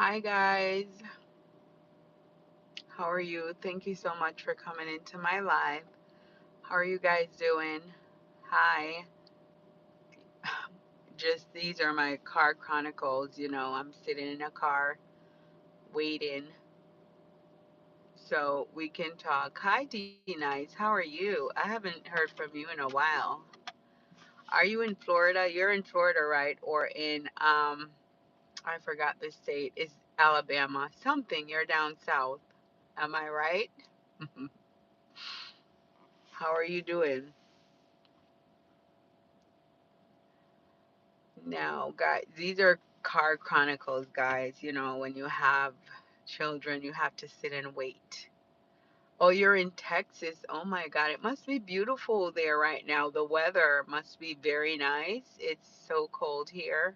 Hi guys, how are you? Thank you so much for coming into my live. How are you guys doing? Hi. Just these are my car chronicles. I'm sitting in a car waiting so we can talk. Hi D Nice, how are you? I haven't heard from you in a while. Are you in Florida? You're in Florida, right? Or in I forgot the state. Is Alabama. Something. You're down south. Am I right? How are you doing? No, guys, these are car chronicles, guys. When you have children, you have to sit and wait. Oh, you're in Texas. Oh my God, it must be beautiful there right now. The weather must be very nice. It's so cold here,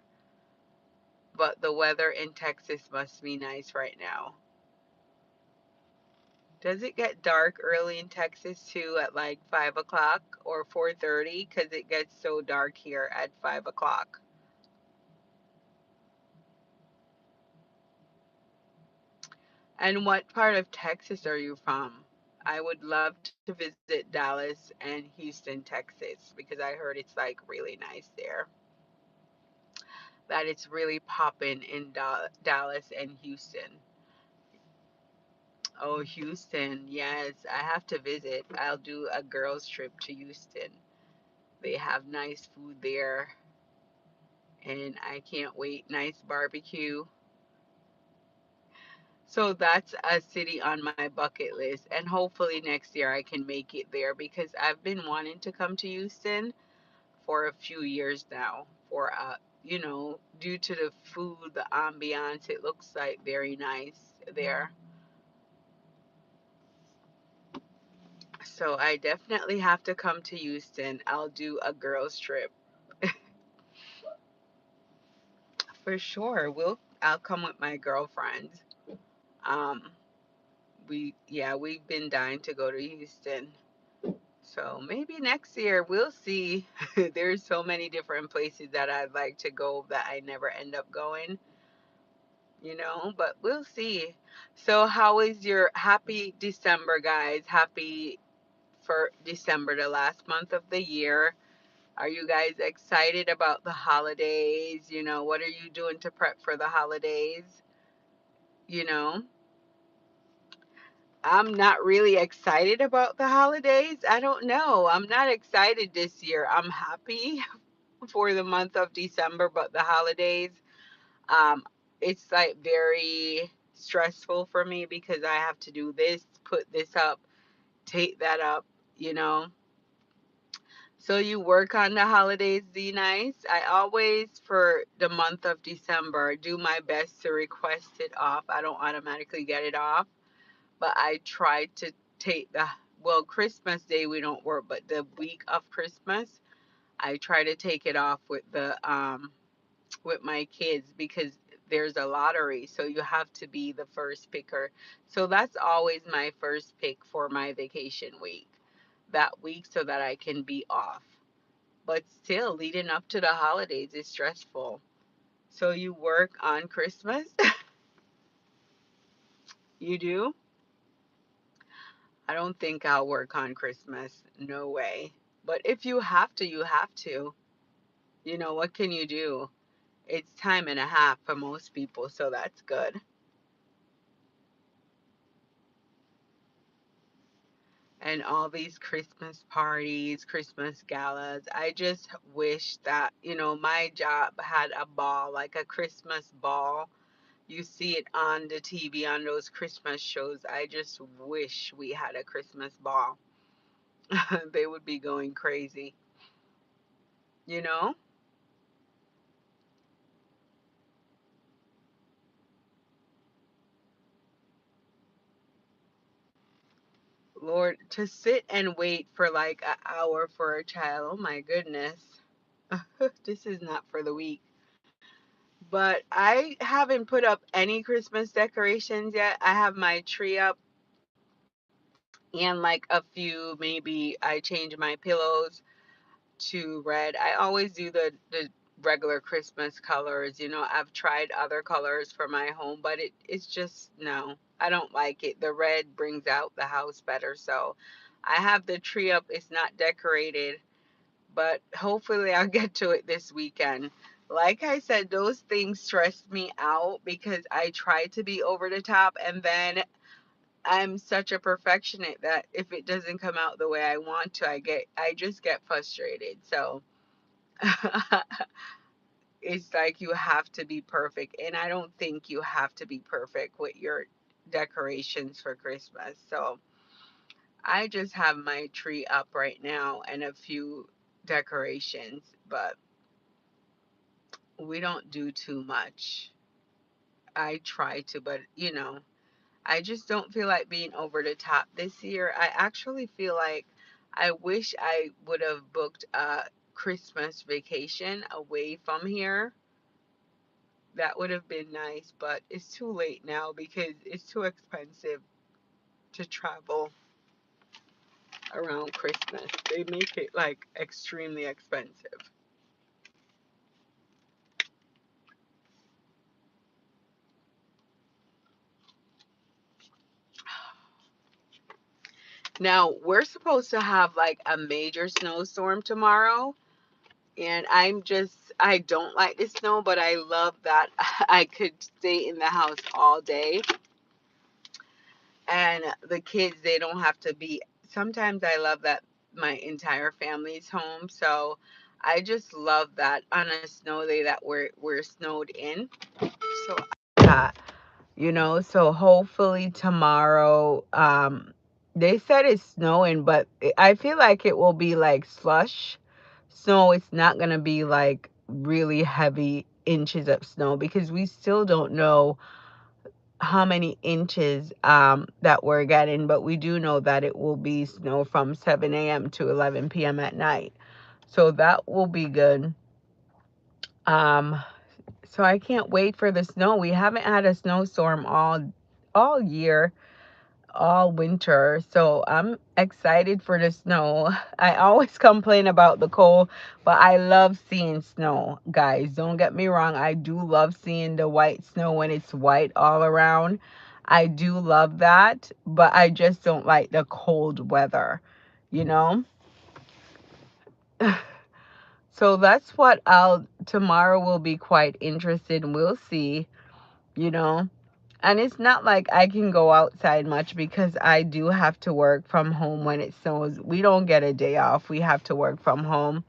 but the weather in Texas must be nice right now. Does it get dark early in Texas too at like 5 o'clock or 4:30? Because it gets so dark here at 5 o'clock. And what part of Texas are you from? I would love to visit Dallas and Houston, Texas, because I heard it's like really nice there. That it's really popping in Dallas and Houston. Oh, Houston, yes, I have to visit. I'll do a girls' trip to Houston. They have nice food there, and I can't wait. Nice barbecue. So that's a city on my bucket list, and hopefully next year I can make it there because I've been wanting to come to Houston for a few years now. Due to the food, the ambiance, it looks like very nice there. So I definitely have to come to Houston. I'll do a girls trip for sure. I'll come with my girlfriend. Um, we've been dying to go to Houston. So maybe next year we'll see. There's so many different places that I'd like to go that I never end up going, but we'll see. So how is your happy December, guys? Happy for December, the last month of the year. Are you guys excited about the holidays? What are you doing to prep for the holidays? You know, I'm not really excited about the holidays. I don't know. I'm not excited this year. I'm happy for the month of December, but the holidays, um, it's like very stressful for me because I have to do this, put this up, take that up, you know. So you work on the holidays, D Nice. I always, for the month of December, do my best to request it off. I don't automatically get it off, but I try to take Christmas Day we don't work, but the week of Christmas, I try to take it off with my kids because there's a lottery, so you have to be the first picker. So that's always my first pick for my vacation week, that week, so that I can be off. But still, leading up to the holidays is stressful. So you work on Christmas? You do? I don't think I'll work on Christmas. No way. But if you have to, you have to. What can you do? It's time and a half for most people, so that's good. And all these Christmas parties, Christmas galas. I just wish that, my job had a ball, like a Christmas ball. You see it on the TV on those Christmas shows. I just wish we had a Christmas ball. They would be going crazy, you know? Lord, to sit and wait for like an hour for a child. Oh my goodness. This is not for the weak. But I haven't put up any Christmas decorations yet. I have my tree up and like a maybe I change my pillows to red. I always do the regular Christmas colors. I've tried other colors for my home, but it's just no. I don't like it. The red brings out the house better. So I have the tree up. It's not decorated, but hopefully I'll get to it this weekend. Like I said, those things stress me out because I try to be over the top, and then I'm such a perfectionist that if it doesn't come out the way I want to, I just get frustrated. So it's like you have to be perfect, and I don't think you have to be perfect with your decorations for Christmas. So I just have my tree up right now and a few decorations, but we don't do too much. I try to, but I just don't feel like being over the top this year. I actually feel like I wish I would have booked a Christmas vacation away from here. That would have been nice, but it's too late now because it's too expensive to travel around Christmas. They make it like extremely expensive. Now, we're supposed to have like a major snowstorm tomorrow, and I don't like the snow, but I love that I could stay in the house all day, and the kids, they don't have to be. Sometimes I love that my entire family's home, so I just love that on a snow day that we're snowed in. So so hopefully tomorrow, they said it's snowing, but I feel like it will be like slush snow. It's not gonna be like really heavy inches of snow because we still don't know how many inches that we're getting, but we do know that it will be snow from 7 a.m. to 11 p.m. at night. So that will be good. Um, so I can't wait for the snow. We haven't had a snowstorm all year, all winter. So I'm excited for the snow. I always complain about the cold, but I love seeing snow, guys. Don't get me wrong. I do love seeing the white snow when it's white all around. I do love that, but I just don't like the cold weather, you know? So that's what I'll tomorrow will be quite interested. We'll see, you know. And it's not like I can go outside much because I do have to work from home when it snows. We don't get a day off. We have to work from home.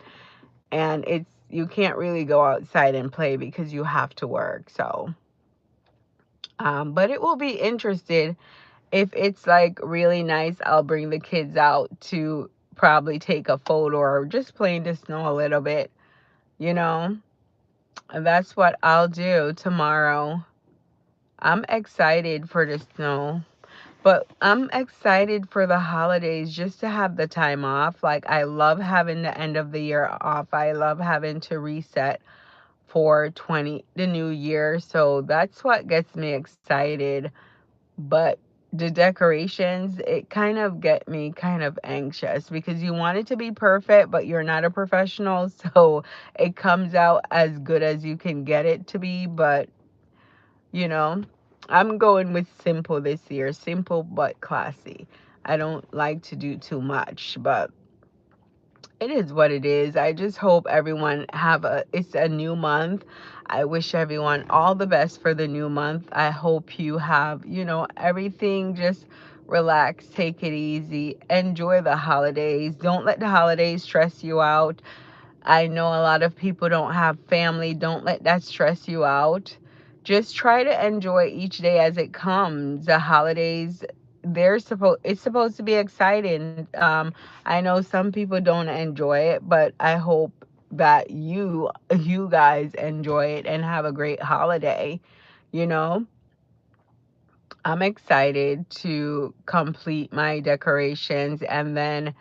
And you can't really go outside and play because you have to work. So, but it will be interesting. If it's like really nice, I'll bring the kids out to probably take a photo or just play in the snow a little bit, you know. And that's what I'll do tomorrow. I'm excited for the snow. But I'm excited for the holidays just to have the time off. Like, I love having the end of the year off. I love having to reset for the new year. So that's what gets me excited. But the decorations, it kind of get me kind of anxious because you want it to be perfect, but you're not a professional. So it comes out as good as you can get it to be. But you know, I'm going with simple this year, simple but classy. I don't like to do too much, but it is what it is. I just hope everyone it's a new month. I wish everyone all the best for the new month. I hope you have, everything just relax, take it easy, enjoy the holidays. Don't let the holidays stress you out. I know a lot of people don't have family. Don't let that stress you out. Just try to enjoy each day as it comes. The holidays, it's supposed to be exciting. I know some people don't enjoy it, but I hope that you guys enjoy it and have a great holiday. You know, I'm excited to complete my decorations, and then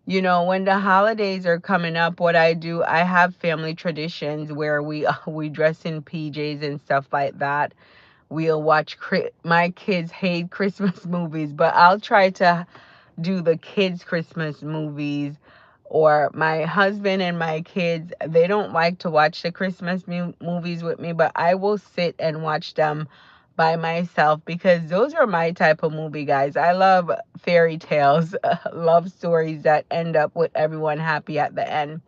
when the holidays are coming up, what I do, I have family traditions where we dress in PJs and stuff like that. We'll watch my kids hate Christmas movies, but I'll try to do the kids Christmas movies Or my husband and my kids, they don't like to watch the Christmas movies with me, but I will sit and watch them by myself because those are my type of movie, guys. I love fairy tales, love stories that end up with everyone happy at the end,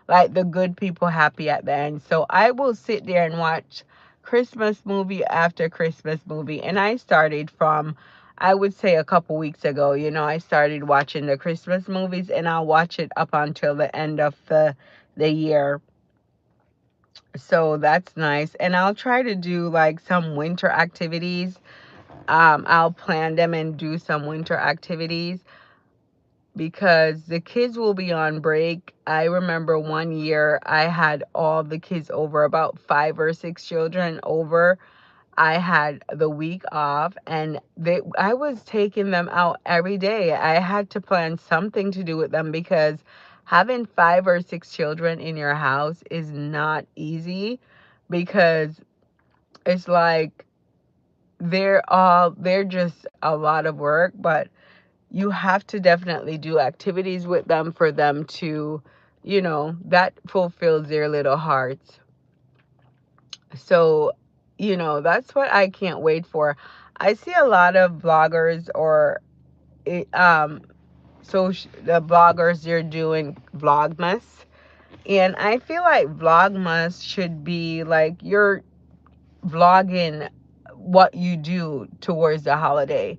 like the good people happy at the end. So I will sit there and watch Christmas movie after Christmas movie. And I started from, I would say a couple weeks ago, I started watching the Christmas movies, and I'll watch it up until the end of the year. So that's nice. And I'll try to do like some winter activities. I'll plan them and do some winter activities because the kids will be on break. I remember one year I had all the kids over, about 5 or 6 children over. I had the week off, and I was taking them out every day. I had to plan something to do with them because having 5 or 6 children in your house is not easy, because it's like they're just a lot of work, but you have to definitely do activities with them for them to, that fulfills their little hearts. So, that's what I can't wait for. I see a lot of vloggers, or it, so the bloggers, they're doing vlogmas, and I feel like vlogmas should be like your vlogging what you do towards the holiday.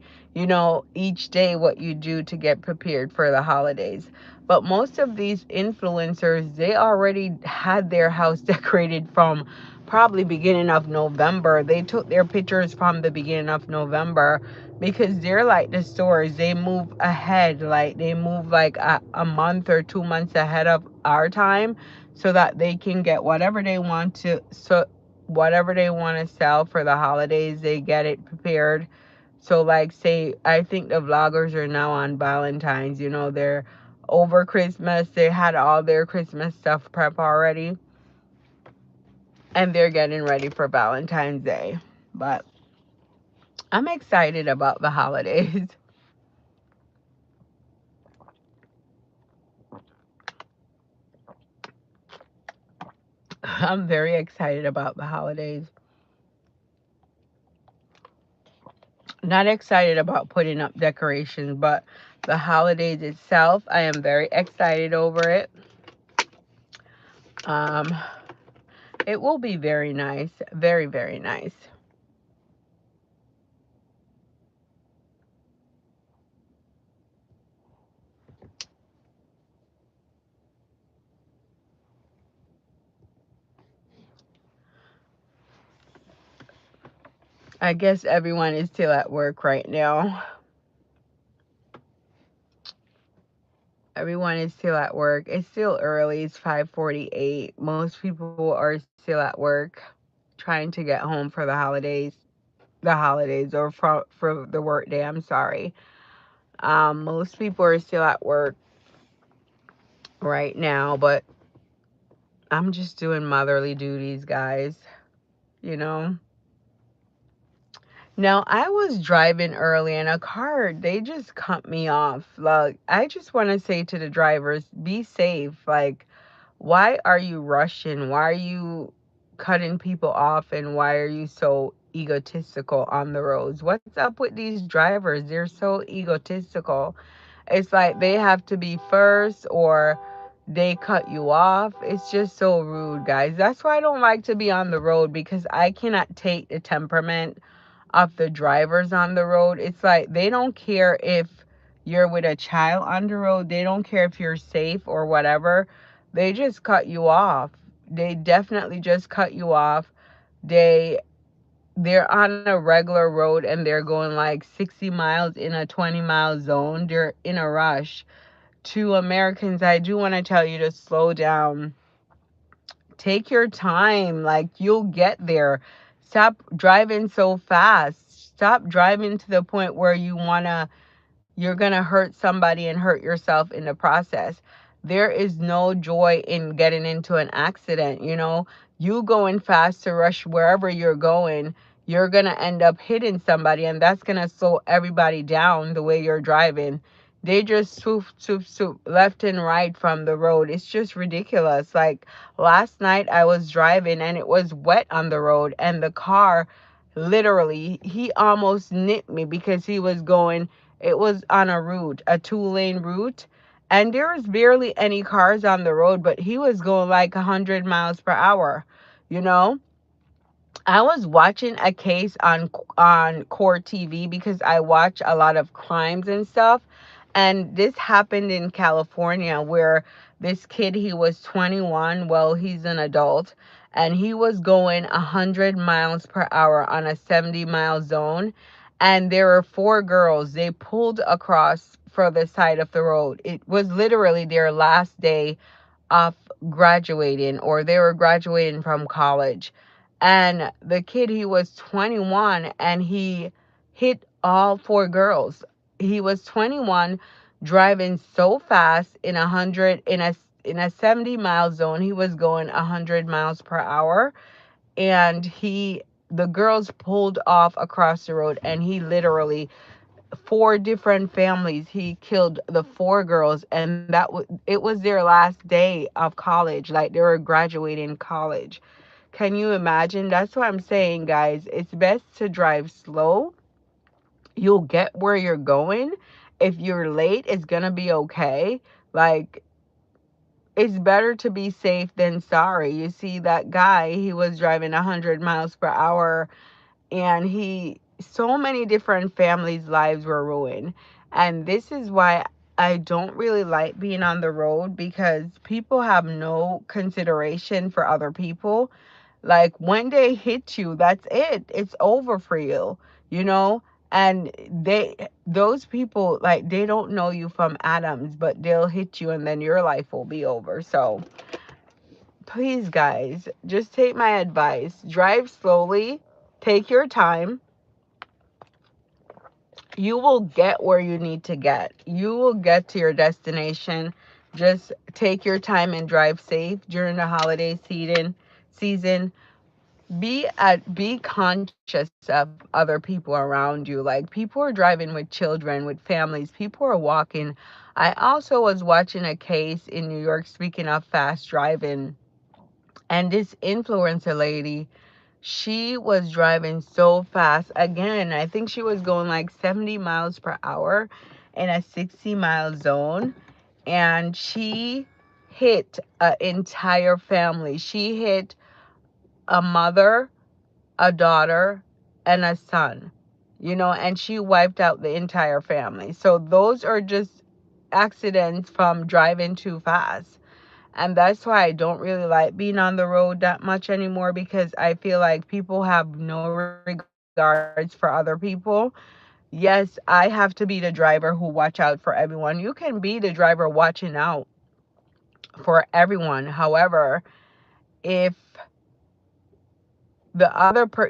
Each day what you do to get prepared for the holidays. But most of these influencers, they already had their house decorated from probably beginning of November. They took their pictures from the beginning of November, because they're like the stores. They move ahead, like they move like a month or 2 months ahead of our time, so that they can get whatever they want to. So whatever they want to sell for the holidays, they get it prepared. So like, say, I think the vloggers are now on Valentine's, they're over Christmas. They had all their Christmas stuff prep already, and they're getting ready for Valentine's Day. But I'm excited about the holidays. I'm very excited about the holidays. Not excited about putting up decorations, but the holidays itself, I am very excited over it. Um, it will be very nice. Very, very nice. I guess everyone is still at work right now. Everyone is still at work. It's still early. It's 5:48. Most people are still at work trying to get home for the holidays. The holidays, or for the work day, I'm sorry. Most people are still at work right now, but I'm just doing motherly duties, guys. You know? Now, I was driving early and a car, they just cut me off. Like, I just want to say to the drivers, be safe. Like, why are you rushing? Why are you cutting people off? And why are you so egotistical on the roads? What's up with these drivers? They're so egotistical. It's like they have to be first, or they cut you off. It's just so rude, guys. That's why I don't like to be on the road, because I cannot take the temperament of the drivers on the road. It's like they don't care if you're with a child on the road. They don't care if you're safe or whatever. They just cut you off. They definitely just cut you off. They they're on a regular road and they're going like 60 miles in a 20-mile zone. They're in a rush. To Americans, I do want to tell you to slow down. Take your time. Like, you'll get there. Stop driving so fast. Stop driving to the point where you're going to hurt somebody and hurt yourself in the process. There is no joy in getting into an accident, You going fast to rush wherever you're going, you're going to end up hitting somebody, and that's going to slow everybody down the way you're driving. They just swoop, swoop, swoop left and right from the road. It's just ridiculous. Like last night, I was driving and it was wet on the road, and the car literally, he almost nipped me because he was going, it was on a route, a 2-lane route. And there was barely any cars on the road, but he was going like 100 miles per hour, you know? I was watching a case on Core TV because I watch a lot of crimes and stuff. And this happened in California where this kid, he was 21, well, he's an adult, and he was going 100 miles per hour on a 70-mile zone. And there were four girls. They pulled across for the side of the road. It was literally their last day of graduating, or they were graduating from college. And the kid, he was 21, and he hit all four girls. He was 21, driving so fast in 100 in a 70-mile zone. He was going 100 miles per hour, and he the girls pulled off across the road, and he literally, four different families, he killed the four girls. And it was their last day of college, like they were graduating college. Can you imagine? That's what I'm saying, guys. It's best to drive slow. You'll get where you're going. If you're late, it's gonna be okay. Like, it's better to be safe than sorry. You see that guy, he was driving 100 miles per hour, and he, so many different families' lives were ruined. And this is why I don't really like being on the road, because people have no consideration for other people. Like when they hit you, that's it, it's over for you, you know. And those people, like, they don't know you from Adams, but they'll hit you and then your life will be over. So please, guys, just take my advice, drive slowly, take your time. You will get where you need to get. You will get to your destination. Just take your time and drive safe during the holiday season. Be conscious of other people around you. Like, people are driving with children, with families, people are walking. I also was watching a case in New York, speaking of fast driving, and this influencer lady, she was driving so fast. Again, I think she was going like 70 miles per hour in a 60-mile zone. And she hit an entire family. She hit a mother, a daughter, and a son, you know, and she wiped out the entire family. So those are just accidents from driving too fast. And that's why I don't really like being on the road that much anymore, because I feel like people have no regards for other people. Yes, I have to be the driver who watch out for everyone. You can be the driver watching out for everyone. However, if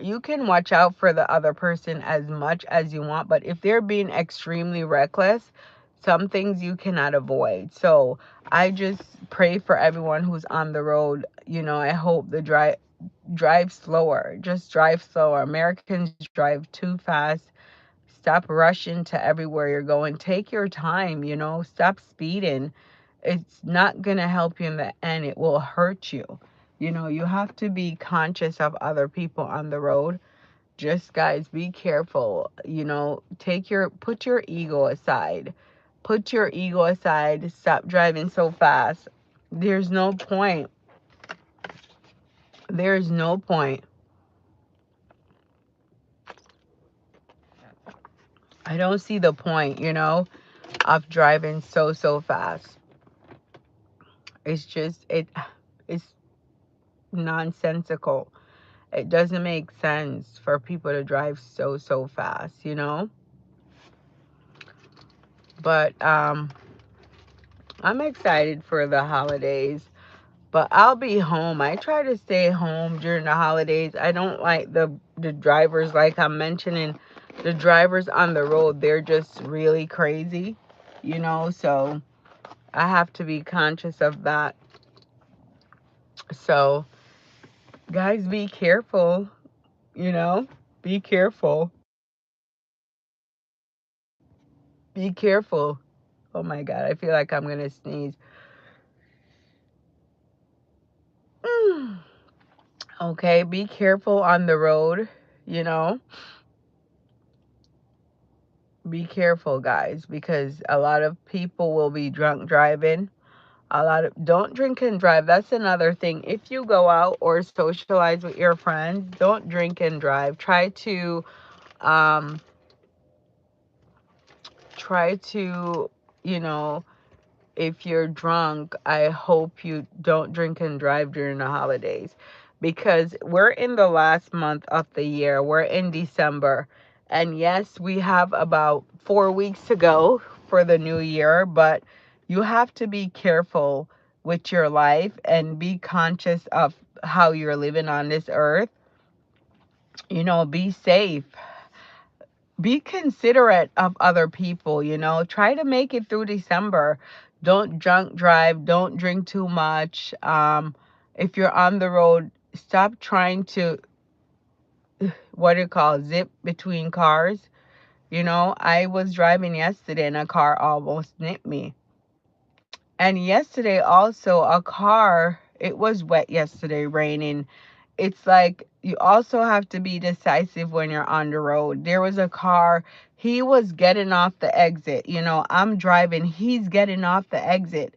you can watch out for the other person as much as you want, but if they're being extremely reckless, some things you cannot avoid. So I just pray for everyone who's on the road. You know, I hope the drive slower. Just drive slower. Americans drive too fast. Stop rushing to everywhere you're going. Take your time, you know. Stop speeding. It's not going to help you in the end. It will hurt you. You know, you have to be conscious of other people on the road. Just, guys, be careful. You know, put your ego aside. Put your ego aside. Stop driving so fast. There's no point. There's no point. I don't see the point, you know, of driving so fast. It's just it's nonsensical. It doesn't make sense for people to drive so fast, you know? But I'm excited for the holidays. But I'll be home. I try to stay home during the holidays. I don't like the drivers, like I'm mentioning, the drivers on the road, they're just really crazy, you know? So I have to be conscious of that. So, guys, be careful, you know? Be careful. Be careful. Oh my God, I feel like I'm gonna sneeze. Mm. Okay, be careful on the road, you know. Be careful, guys, because a lot of people will be drunk driving. A lot of don't drink and drive. That's another thing. If you go out or socialize with your friends, don't drink and drive. Um try to, you know, if you're drunk, I hope you don't drink and drive during the holidays because we're in the last month of the year. We're in December. And yes, we have about 4 weeks to go for the new year, but you have to be careful with your life and be conscious of how you're living on this earth. Be safe, be considerate of other people, try to make it through December. Don't drunk drive, don't drink too much. If you're on the road, stop trying to, what do you call, zip between cars. I was driving yesterday and a car almost nipped me. And yesterday also a car, it was wet yesterday, raining. It's like you also have to be decisive when you're on the road. There was a car, he was getting off the exit. I'm driving, he's getting off the exit.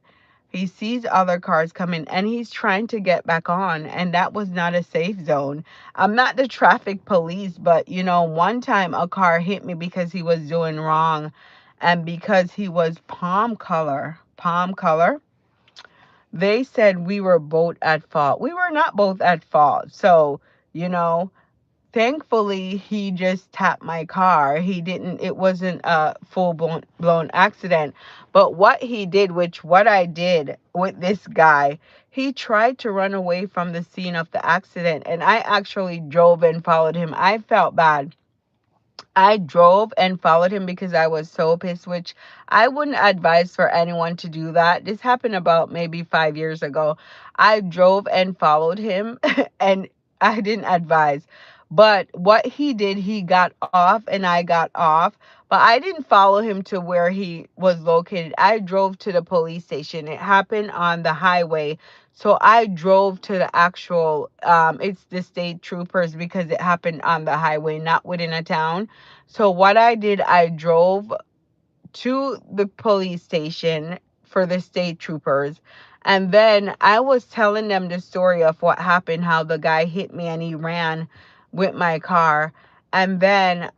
He sees other cars coming and he's trying to get back on, and that was not a safe zone. I'm not the traffic police, but one time a car hit me because he was doing wrong and because he was palm color. They said we were both at fault. We were not both at fault. So, you know, thankfully he just tapped my car. He didn't, it wasn't a full blown accident. But what he did, which what I did with this guy, he tried to run away from the scene of the accident, and I actually drove and followed him. I felt bad. I drove and followed him because I was so pissed, which I wouldn't advise for anyone to do that. This happened about maybe 5 years ago. I drove and followed him and I didn't advise. But what he did, he got off and I got off. But I didn't follow him to where he was located. I drove to the police station. It happened on the highway. So I drove to the actual, it's the state troopers because it happened on the highway, not within a town. So what I did, I drove to the police station for the state troopers. And then I was telling them the story of what happened, how the guy hit me and he ran with my car. And then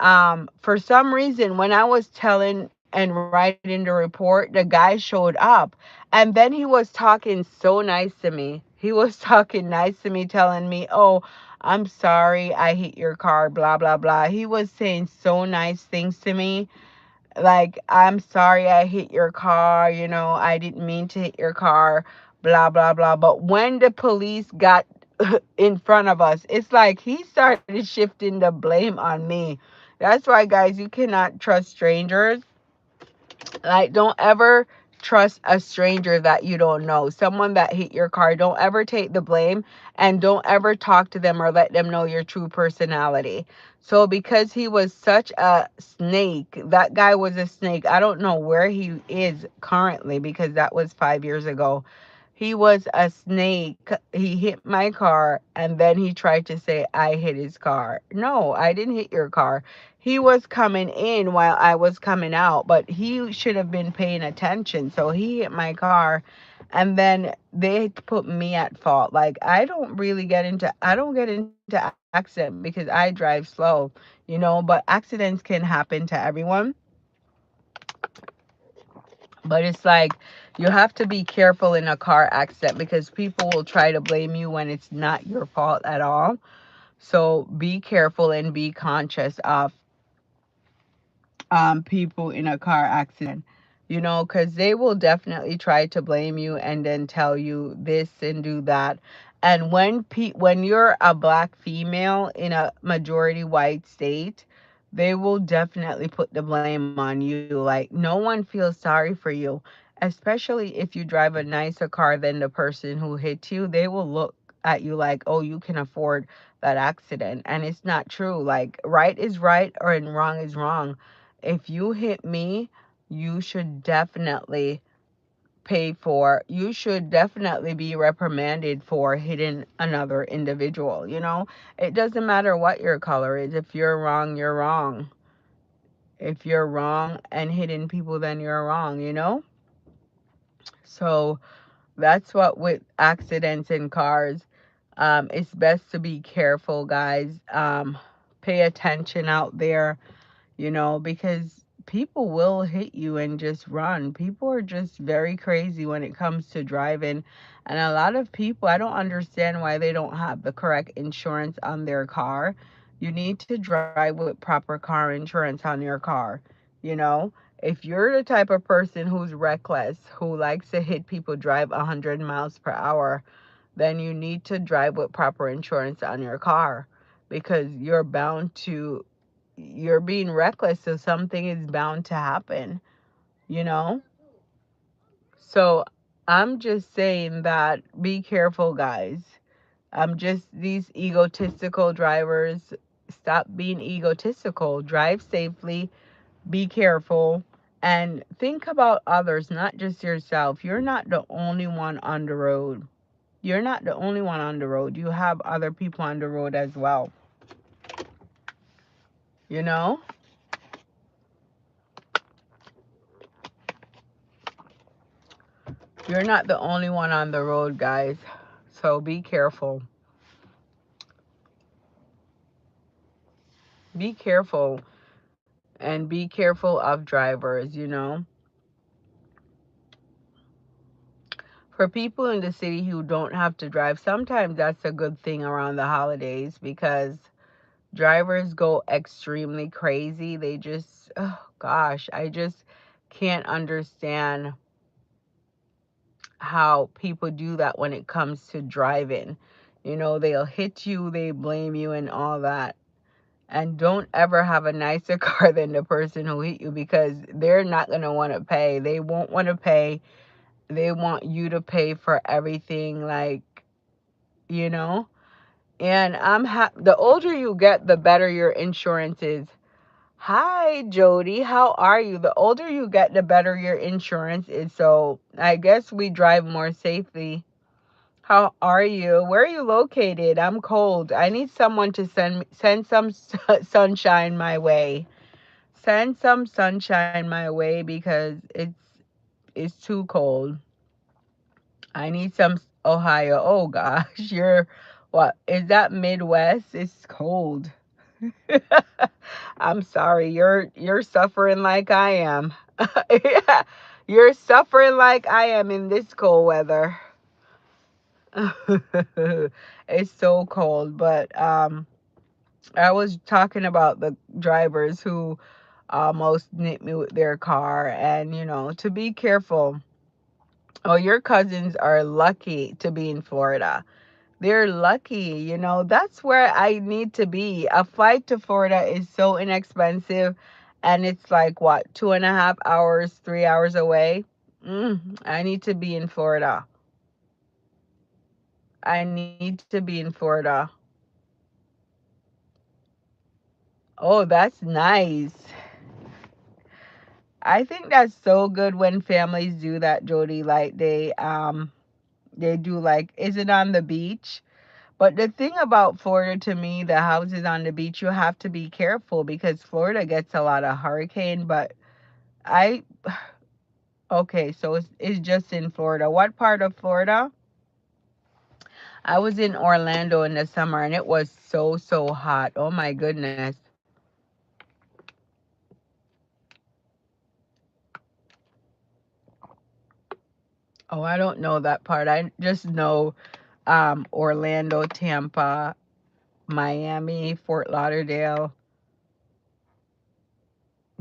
for some reason, when I was telling and writing the report, the guy showed up. And then he was talking so nice to me. He was talking nice to me, telling me, oh, I'm sorry I hit your car, blah, blah, blah. He was saying so nice things to me, like, I'm sorry I hit your car, I didn't mean to hit your car, blah, blah, blah. But when the police got in front of us, it's like he started shifting the blame on me. That's why, guys, you cannot trust strangers. Like, don't ever trust a stranger that you don't know. Someone that hit your car, don't ever take the blame, and don't ever talk to them or let them know your true personality. So because he was such a snake, that guy was a snake. I don't know where he is currently because that was 5 years ago. He was a snake. He hit my car and then he tried to say I hit his car. No, I didn't hit your car. He was coming in while I was coming out, but he should have been paying attention. So he hit my car and then they put me at fault. Like, I don't get into accident because I drive slow, but accidents can happen to everyone. But it's like you have to be careful in a car accident because people will try to blame you when it's not your fault at all. So be careful and be conscious of people in a car accident, because they will definitely try to blame you and then tell you this and do that. And when you're a black female in a majority white state, they will definitely put the blame on you. Like, no one feels sorry for you, especially if you drive a nicer car than the person who hit you. They will look at you like, oh, you can afford that accident. And it's not true. Like, right is right or and wrong is wrong. If you hit me, you should definitely you should definitely be reprimanded for hitting another individual, you know? It doesn't matter what your color is. If you're wrong, you're wrong. If you're wrong and hitting people, then you're wrong, you know? So that's what with accidents in cars. It's best to be careful, guys. Pay attention out there, you know, because people will hit you and just run. People are just very crazy when it comes to driving. And a lot of people, I don't understand why they don't have the correct insurance on their car. You need to drive with proper car insurance on your car, you know? If you're the type of person who's reckless, who likes to hit people, drive 100 miles per hour, then you need to drive with proper insurance on your car because you're being reckless, so something is bound to happen, you know? So I'm just saying that be careful, guys. I'm just these egotistical drivers, stop being egotistical, drive safely, be careful, and think about others, not just yourself. You're not the only one on the road. You're not the only one on the road. You have other people on the road as well, you know? You're not the only one on the road, guys. So be careful. Be careful and be careful of drivers, you know. For people in the city who don't have to drive, sometimes that's a good thing around the holidays because drivers go extremely crazy. They just, oh gosh, I just can't understand how people do that when it comes to driving. You know, they'll hit you, they blame you, and all that. And don't ever have a nicer car than the person who hit you because they're not going to want to pay. They won't want to pay. They want you to pay for everything, like, you know? And the older you get, the better your insurance is. Hi, Jody. How are you? The older you get, the better your insurance is. So I guess we drive more safely. How are you? Where are you located? I'm cold. I need someone to send some sunshine my way. Send some sunshine my way because it's too cold. I need some Ohio. Oh gosh, you're what? Is that Midwest? It's cold. I'm sorry. You're suffering like I am. Yeah, you're suffering like I am in this cold weather. It's so cold, but I was talking about the drivers who almost nipped me with their car, and you know, to be careful. Oh, your cousins are lucky to be in Florida. They're lucky, you know. That's where I need to be. A flight to Florida is so inexpensive, and it's like what, 2.5 hours, 3 hours away. I need to be in Florida. I need to be in Florida. Oh, that's nice. I think that's so good when families do that, Jody. Like they do, like, is it on the beach? But the thing about Florida, to me, the houses on the beach, you have to be careful because Florida gets a lot of hurricane. But I, okay, so it's just in Florida. What part of Florida? I was in Orlando in the summer and it was so, so hot. Oh my goodness. Oh, I don't know that part. I just know Orlando, Tampa, Miami, Fort Lauderdale,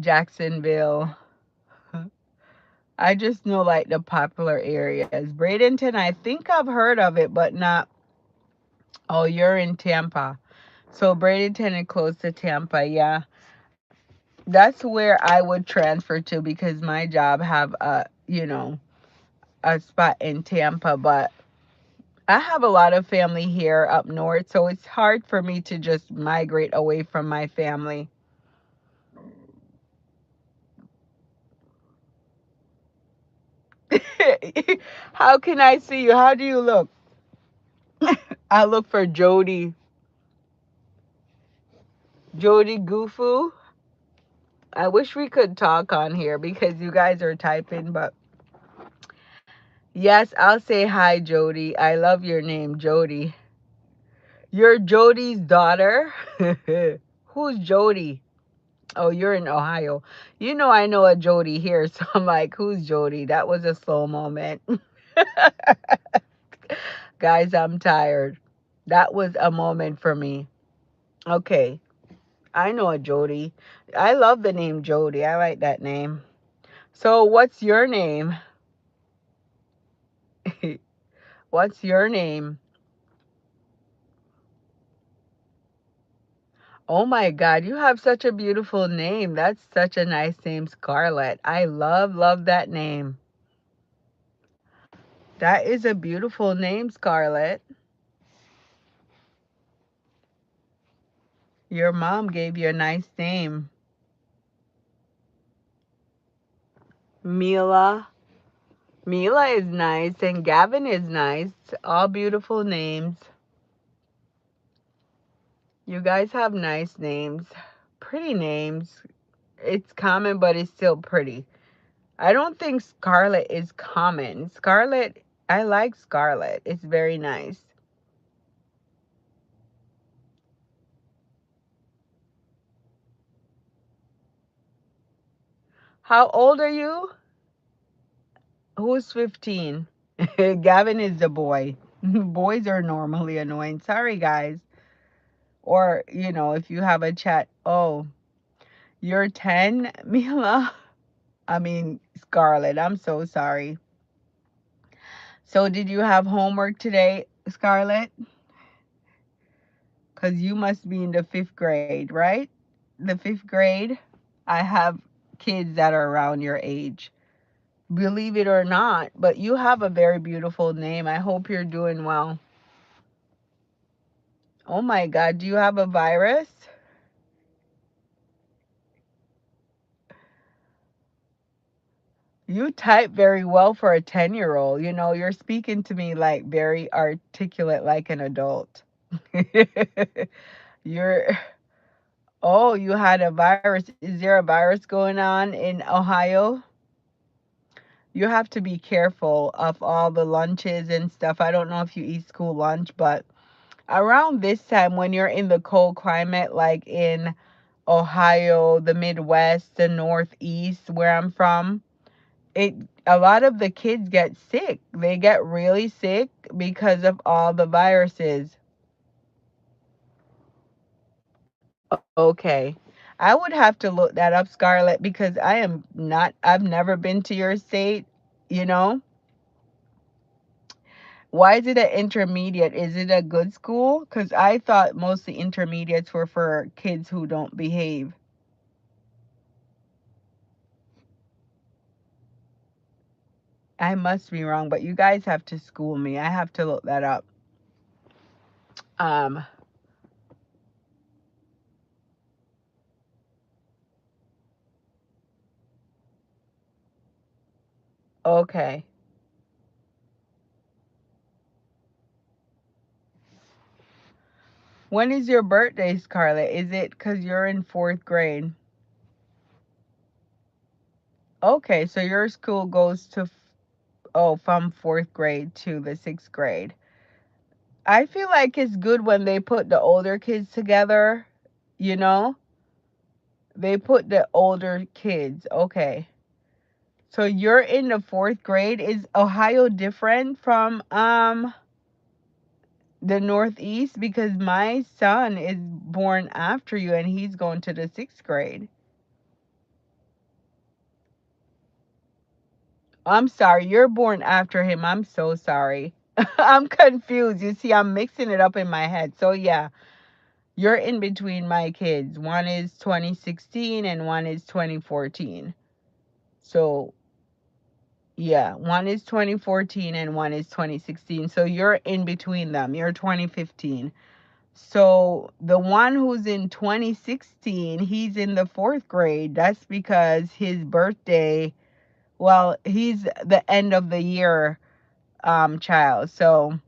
Jacksonville. I just know like the popular areas. Bradenton, I think I've heard of it, but not. Oh, you're in Tampa. So Bradenton is close to Tampa. Yeah. That's where I would transfer to because my job have a spot in Tampa, but I have a lot of family here up north, so it's hard for me to just migrate away from my family. How can I see you? How do you look? I look for Jody. Jody Gufu. I wish we could talk on here because you guys are typing, but yes, I'll say hi, Jody. I love your name, Jody. You're Jody's daughter? Who's Jody? Oh, you're in Ohio. You know I know a Jody here, so I'm like, who's Jody? That was a slow moment. Guys, I'm tired. That was a moment for me. Okay, I know a Jody. I love the name Jody. I like that name. So, what's your name? What's your name? Oh my God, you have such a beautiful name. That's such a nice name, Scarlett. I love that name. That is a beautiful name, Scarlett. Your mom gave you a nice name. Mila. Mila is nice and Gavin is nice. All beautiful names. You guys have nice names. Pretty names. It's common, but it's still pretty. I don't think Scarlet is common. Scarlet, I like Scarlet. It's very nice. How old are you? Who's 15? Gavin is the boy. Boys are normally annoying. Sorry, guys. Or, if you have a chat, oh, you're 10, Mila? I mean, Scarlett, I'm so sorry. So, did you have homework today, Scarlett? Because you must be in the fifth grade, right? The fifth grade? I have kids that are around your age. Believe it or not, but you have a very beautiful name. I hope you're doing well. Oh my God, do you have a virus? You type very well for a 10-year-old. You're speaking to me like very articulate like an adult. You're, oh, you had a virus. Is there a virus going on in Ohio? You have to be careful of all the lunches and stuff. I don't know if you eat school lunch, but around this time when you're in the cold climate, like in Ohio, the Midwest, the Northeast, where I'm from, it a lot of the kids get sick. They get really sick because of all the viruses. Okay. I would have to look that up, Scarlett, because I've never been to your state, you know? Why is it an intermediate? Is it a good school? Because I thought mostly intermediates were for kids who don't behave. I must be wrong, but you guys have to school me. I have to look that up. Um, okay. When is your birthday, Scarlett? Is it because you're in fourth grade? Okay, so your school goes to, from fourth grade to the sixth grade. I feel like it's good when they put the older kids together, you know? They put the older kids. Okay. So you're in the fourth grade. Is Ohio different from the Northeast? Because my son is born after you and he's going to the sixth grade. I'm sorry, you're born after him. I'm so sorry. I'm confused. You see, I'm mixing it up in my head. So yeah, you're in between my kids. One is 2016 and one is 2014. So yeah, one is 2014 and one is 2016. So you're in between them. You're 2015. So the one who's in 2016, he's in the fourth grade. That's because his birthday Well, he's the end of the year child. So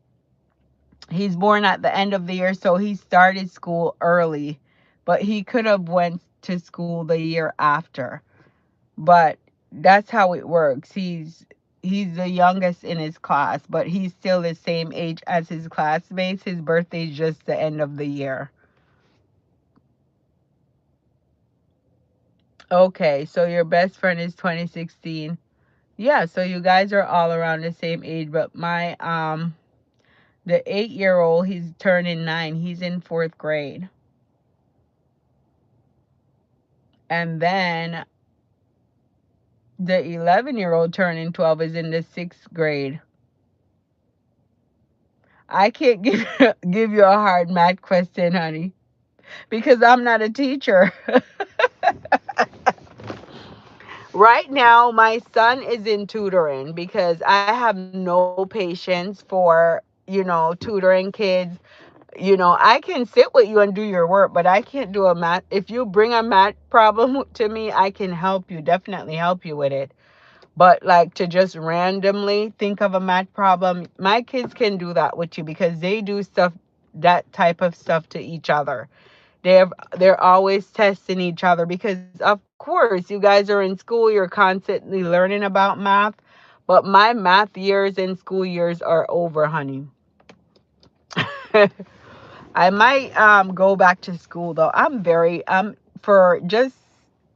he's born at the end of the year, so he started school early, but he could have went to school the year after. But that's how it works. He's the youngest in his class, but he's still the same age as his classmates. His birthday's just the end of the year. Okay, so your best friend is 2016. Yeah, so you guys are all around the same age, but my the 8-year old, he's turning 9. He's in 4th grade. And then the 11-year old turning 12 is in the 6th grade. I can't give you a hard math question, honey, because I'm not a teacher. Right now, my son is in tutoring because I have no patience for, tutoring kids. I can sit with you and do your work, but I can't do a math. If you bring a math problem to me, I can help you, definitely help you with it. But like to just randomly think of a math problem, my kids can do that with you because they do stuff, that type of stuff to each other. They're always testing each other because of course you guys are in school, you're constantly learning about math. But my math years and school years are over, honey. I might go back to school though. I'm very for just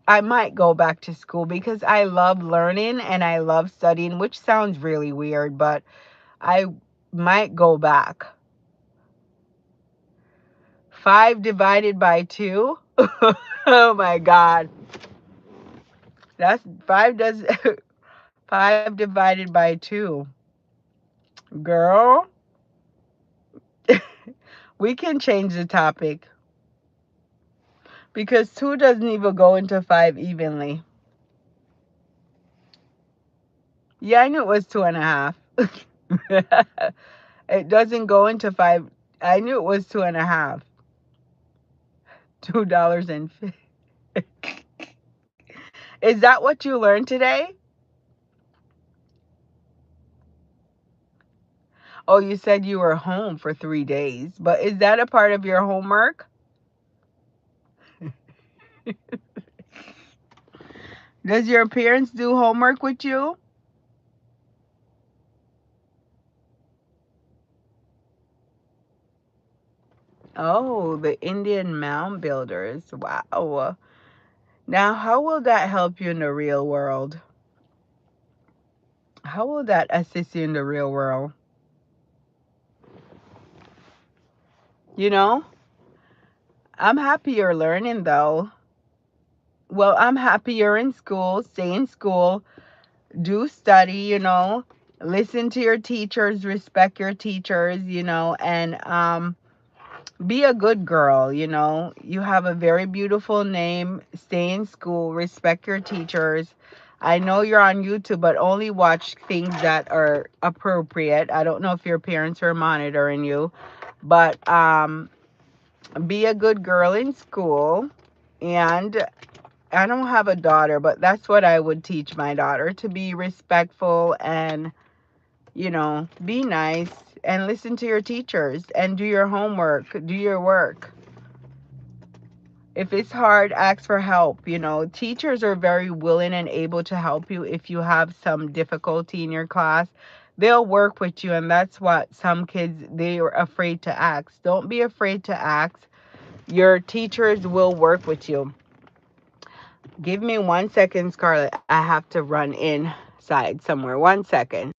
I might go back to school because I love learning and I love studying, which sounds really weird, but I might go back. 5 divided by 2. Oh my God. That's 5 does 5 divided by 2. Girl, we can change the topic because 2 doesn't even go into 5 evenly. Yeah, I knew it was 2.5. It doesn't go into 5. I knew it was 2.5. $2.50. Is that what you learned today? Oh, you said you were home for 3 days, but is that a part of your homework? Does your parents do homework with you? Oh, the Indian mound builders. Wow. Now, how will that help you in the real world? How will that assist you in the real world? You know, I'm happy you're learning though. Well, I'm happy you're in school. Stay in school. Do study, listen to your teachers, respect your teachers, and be a good girl, You have a very beautiful name. Stay in school, respect your teachers. I know you're on YouTube, but only watch things that are appropriate. I don't know if your parents are monitoring you, but be a good girl in school. And I don't have a daughter, but that's what I would teach my daughter, to be respectful and, be nice and listen to your teachers and do your homework, do your work. If it's hard, ask for help. Teachers are very willing and able to help you if you have some difficulty in your class. They'll work with you, and that's what some kids, they are afraid to ask. Don't be afraid to ask. Your teachers will work with you. Give me 1 second, Scarlett. I have to run inside somewhere. 1 second.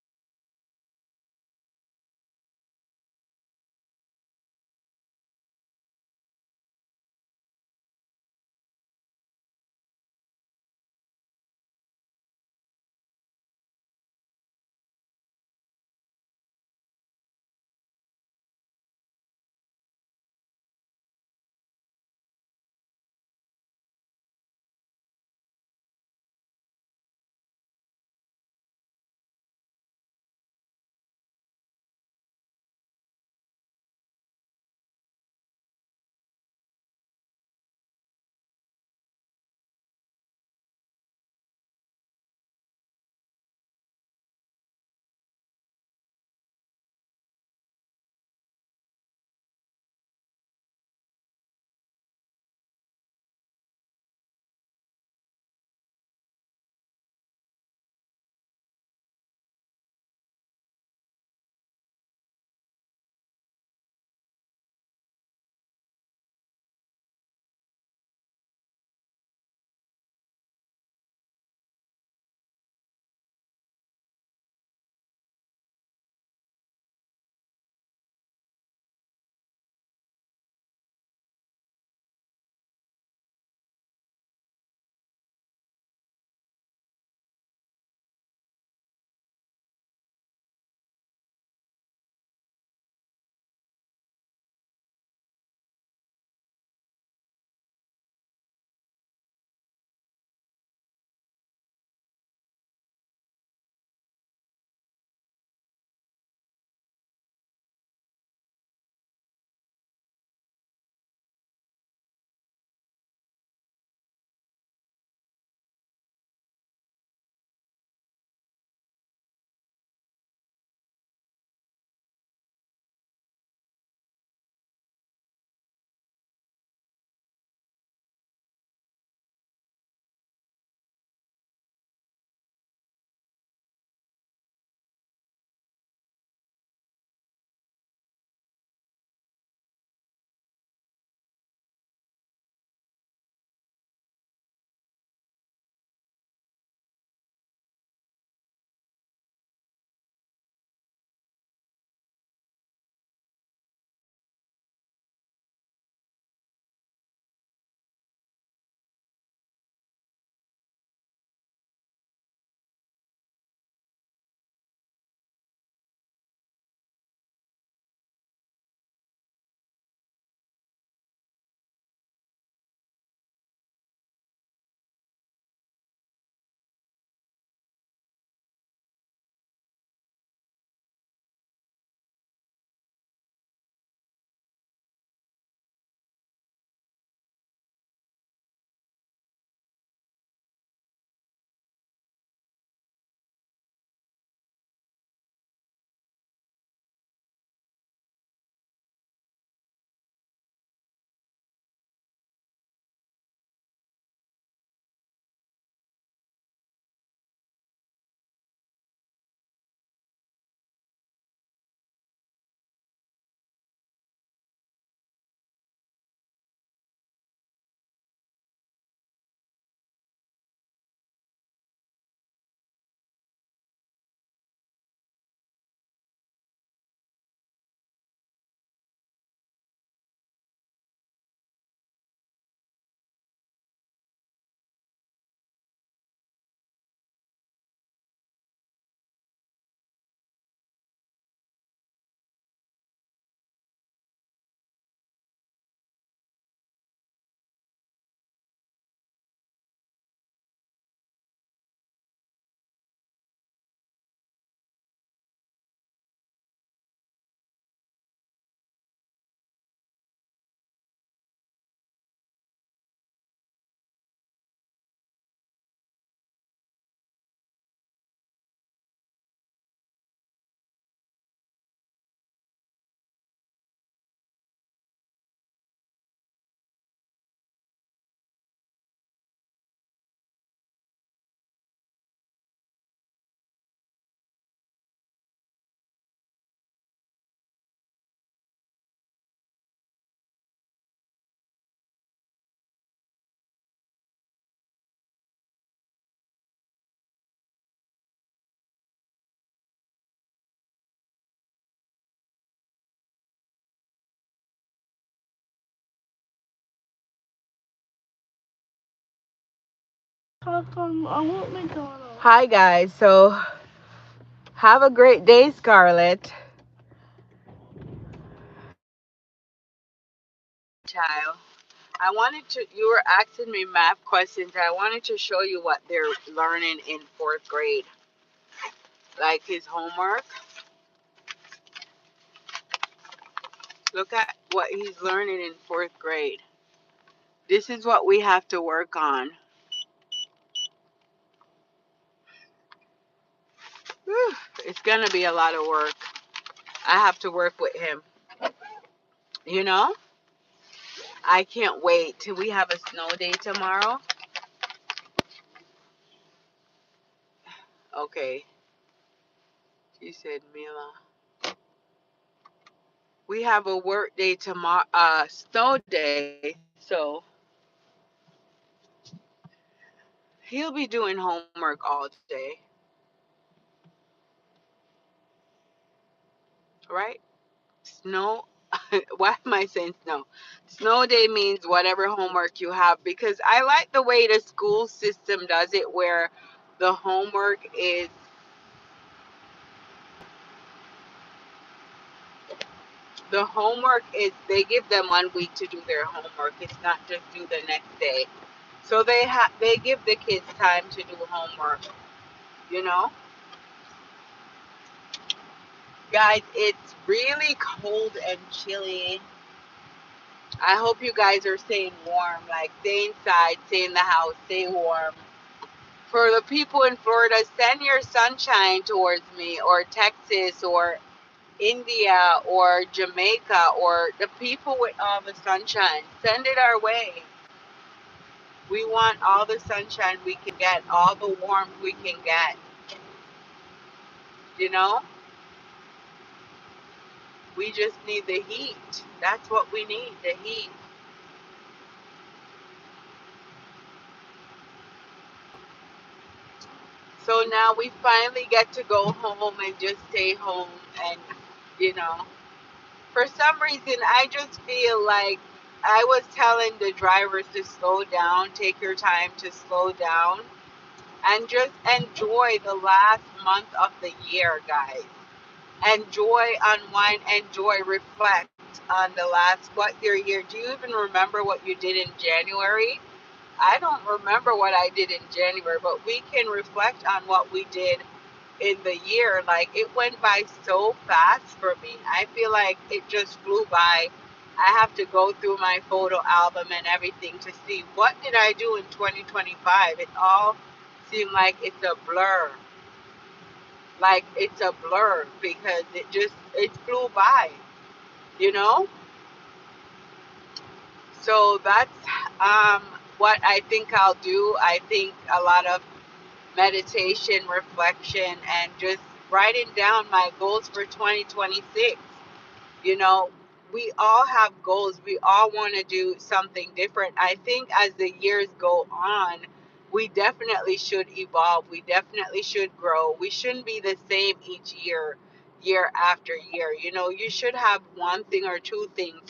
Hi, guys. So, have a great day, Scarlett. Child, I wanted to, you were asking me math questions. I wanted to show you what they're learning in fourth grade, like his homework. Look at what he's learning in fourth grade. This is what we have to work on. Whew, it's going to be a lot of work. I have to work with him. You know, I can't wait till we have a snow day tomorrow. Okay, she said, Mila. We have a work day tomorrow, snow day, so he'll be doing homework all day, right? Snow. Why am I saying snow? Snow day means whatever homework you have, because I like the way the school system does it, where the homework is they give them 1 week to do their homework. It's not just due the next day. So they give the kids time to do homework, you know? Guys, it's really cold and chilly. I hope you guys are staying warm. Like, stay inside, stay in the house, stay warm. For the people in Florida, send your sunshine towards me, or Texas, or India, or Jamaica, or the people with all the sunshine. Send it our way. We want all the sunshine we can get, all the warmth we can get. You know? We just need the heat. That's what we need, the heat. So now we finally get to go home and just stay home. And, you know, for some reason, I just feel like I was telling the drivers to slow down, take your time to slow down, and just enjoy the last month of the year, guys. Enjoy, unwind, enjoy, reflect on the last, what your year. Do you even remember what you did in January? I don't remember what I did in January, but we can reflect on what we did in the year. Like, it went by so fast for me. I feel like it just flew by. I have to go through my photo album and everything to see what did I do in 2025. It all seemed like it's a blur. Like, it's a blur because it flew by, you know? So that's um what I think I'll do. I think a lot of meditation, reflection, and just writing down my goals for 2026. You know, we all have goals. We all want to do something different. I think as the years go on, we definitely should evolve. We definitely should grow. We shouldn't be the same each year, year after year. You know, you should have one thing or two things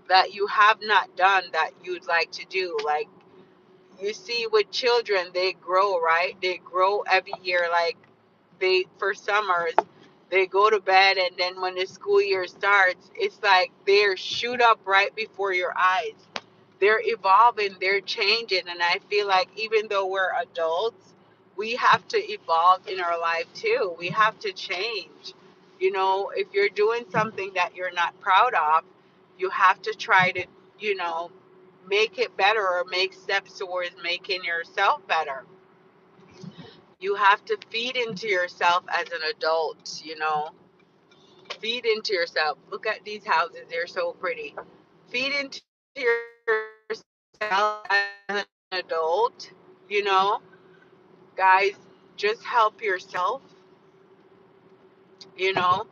that you have not done that you'd like to do. Like, you see with children, they grow, right? They grow every year. Like, they, for summers, they go to bed, and then when the school year starts, it's like they're shoot up right before your eyes. They're evolving, they're changing, and I feel like even though we're adults, we have to evolve in our life too. We have to change. You know, if you're doing something that you're not proud of, you have to try to, you know, make it better, or make steps towards making yourself better. You have to feed into yourself as an adult, you know. Feed into yourself. Look at these houses, they're so pretty. Feed into yourself as an adult, you know. Guys, just help yourself, you know.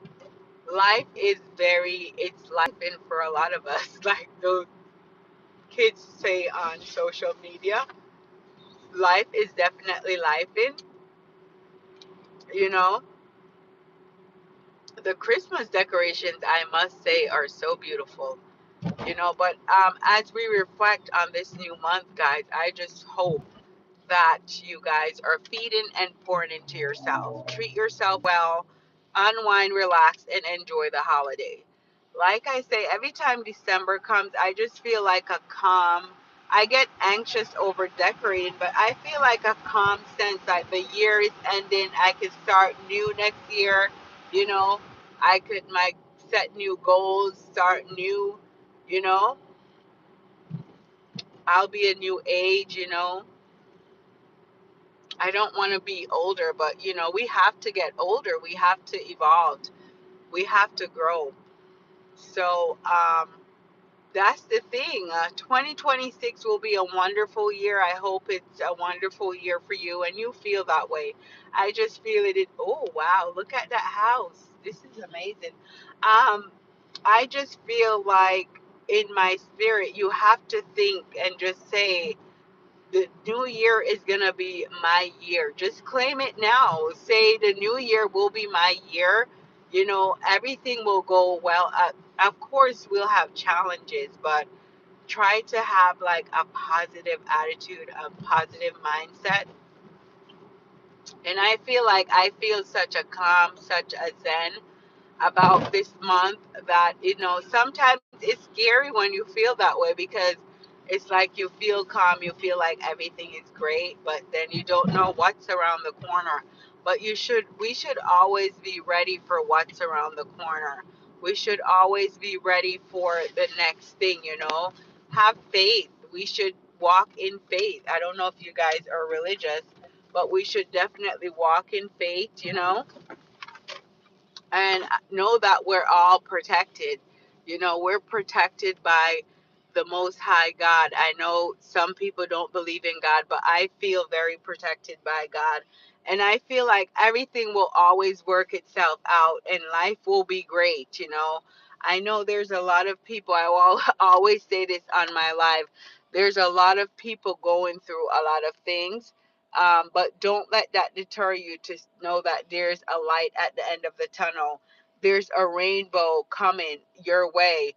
Life is it's life in for a lot of us. Like those kids say on social media, life is definitely life in, you know. The Christmas decorations, I must say, are so beautiful, you know. But as we reflect on this new month, guys, I just hope that you guys are feeding and pouring into yourself. Treat yourself well, unwind, relax, and enjoy the holiday. Like I say, every time December comes, I just feel like a calm. I get anxious over decorating, but I feel like a calm sense that the year is ending. I can start new next year. You know, I could my set new goals, start new. You know, I'll be a new age. I don't want to be older, but we have to get older. We have to evolve. We have to grow. So that's the thing. 2026 will be a wonderful year. I hope it's a wonderful year for you, and you feel that way. I just feel it. Oh wow! Look at that house. This is amazing. I just feel like in my spirit, you have to think and just say the new year is going to be my year. Just claim it now. Say the new year will be my year. Everything will go well. Of course, we'll have challenges, but try to have like a positive attitude, a positive mindset. And I feel like I feel such a calm, such a zen about this month that sometimes it's scary when you feel that way because it's like you feel calm, you feel like everything is great, but then you don't know what's around the corner. But we should always be ready for what's around the corner. We should always be ready for the next thing. Have faith. We should walk in faith. I don't know if you guys are religious, but we should definitely walk in faith. And know that we're all protected. We're protected by the Most High God. I know some people don't believe in God, but I feel very protected by God. And I feel like everything will always work itself out and life will be great. I know there's a lot of people, I will always say this on my live, there's a lot of people going through a lot of things. But don't let that deter you to know that there's a light at the end of the tunnel. There's a rainbow coming your way.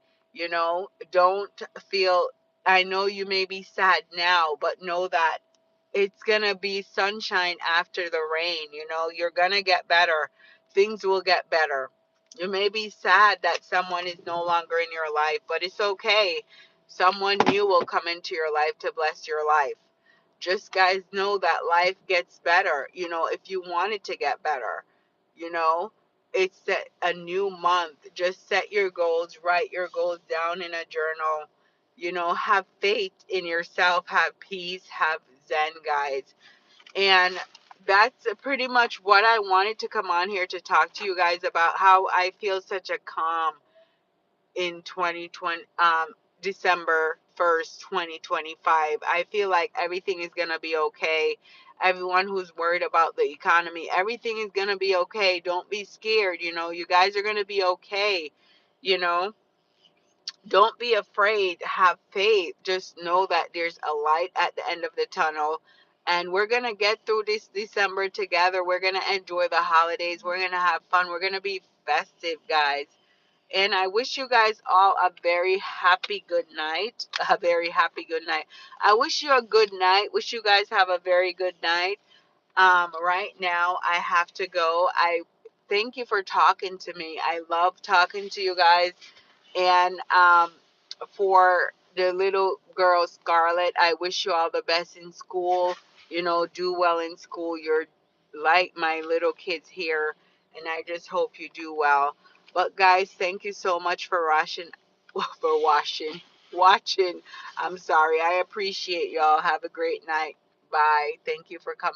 Don't feel, I know you may be sad now, but know that it's going to be sunshine after the rain. You're going to get better. Things will get better. You may be sad that someone is no longer in your life, but it's okay. Someone new will come into your life to bless your life. Just guys know that life gets better, if you want it to get better. you know it's a new month. Just set your goals, write your goals down in a journal. Have faith in yourself, have peace, have zen, guys. And that's pretty much what I wanted to come on here to talk to you guys about, how I feel such a calm in 2020, December 1st, 2025. I feel like everything is going to be okay. Everyone who's worried about the economy, everything is going to be okay. Don't be scared. You guys are going to be okay. You know, don't be afraid. Have faith. Just know that there's a light at the end of the tunnel. And we're going to get through this December together. We're going to enjoy the holidays. We're going to have fun. We're going to be festive, guys. And I wish you guys all a very happy good night. A very happy good night. I wish you a good night. Wish you guys have a very good night. Right now I have to go. I thank you for talking to me. I love talking to you guys. And for the little girl Scarlett, I wish you all the best in school. Do well in school. You're like my little kids here, and I just hope you do well. But guys, thank you so much for watching. I'm sorry. I appreciate y'all. Have a great night. Bye. Thank you for coming.